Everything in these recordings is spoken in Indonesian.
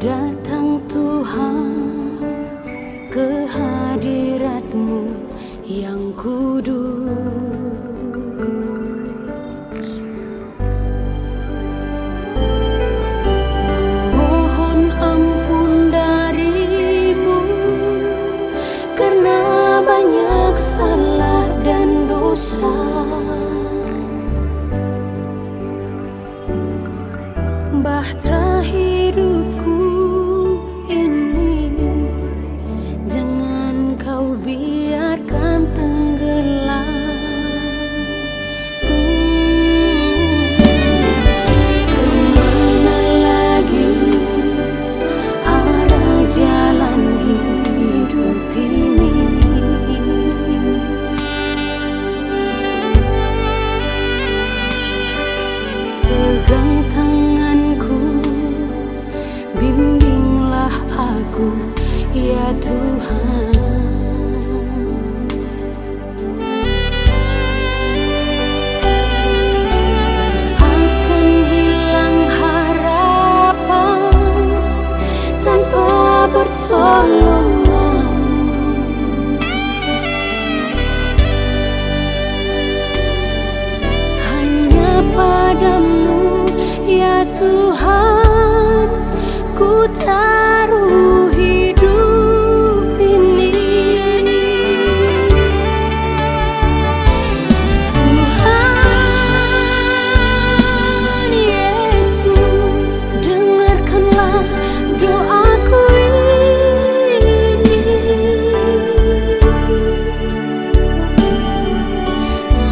Datang Tuhan ke hadirat-Mu yang kudus, memohon ampun dari-Mu karena banyak salah dan dosa. Bahtera hidupku ini jangan Kau biarkan tenggelam. Kemana lagi arah jalan hidup ini? Pegang tanganku, bimbinglah aku, ya Tuhan. Seakan hilang harapan tanpa pertolongan. Hanya padamu, ya Tuhan, ku taruh hidup ini. Tuhan Yesus, dengarkanlah doaku ini.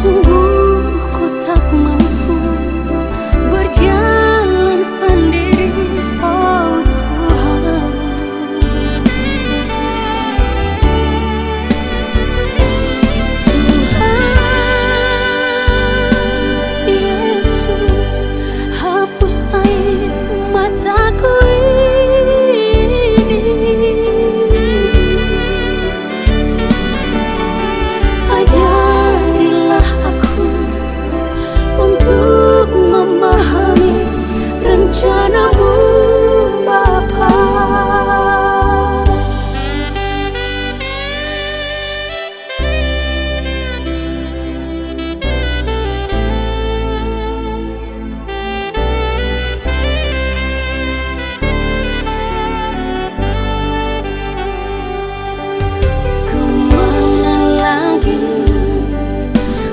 Sungguh ku tak mampu berjalan sendiri, oh Tuhan. Tuhan Yesus, hapus air mataku ini. Ajarilah aku untuk memahami rencana-Mu, Bapa. Kemana lagi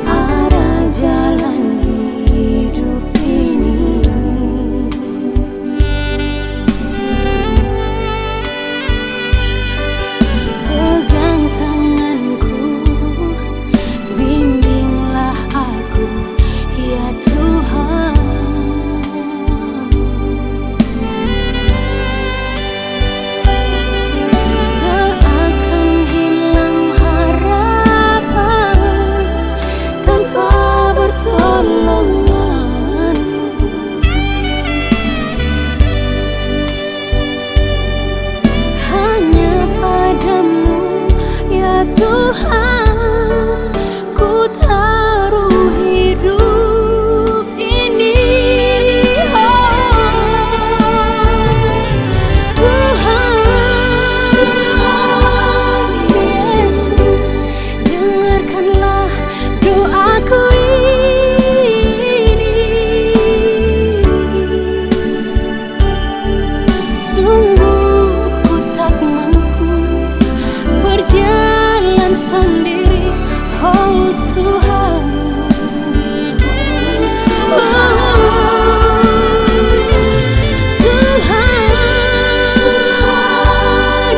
arah jalan hidup ini? Pegang tanganku, bimbinglah aku, ya Tuhan. Seakan hilang harapan tanpa pertolongan. Hanya padamu, ya Tuhan, ku taruh hidup ini. Tuhan Yesus, dengarkanlah doaku ini. Sungguh ku tak mampu berjalan sendiri, oh Tuhan. Tuhan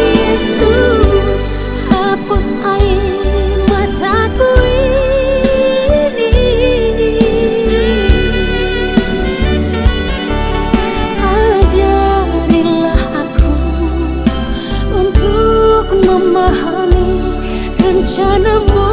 Yesus, hapus air mataku ini. Ajarilah aku untuk memahami rencana-Mu,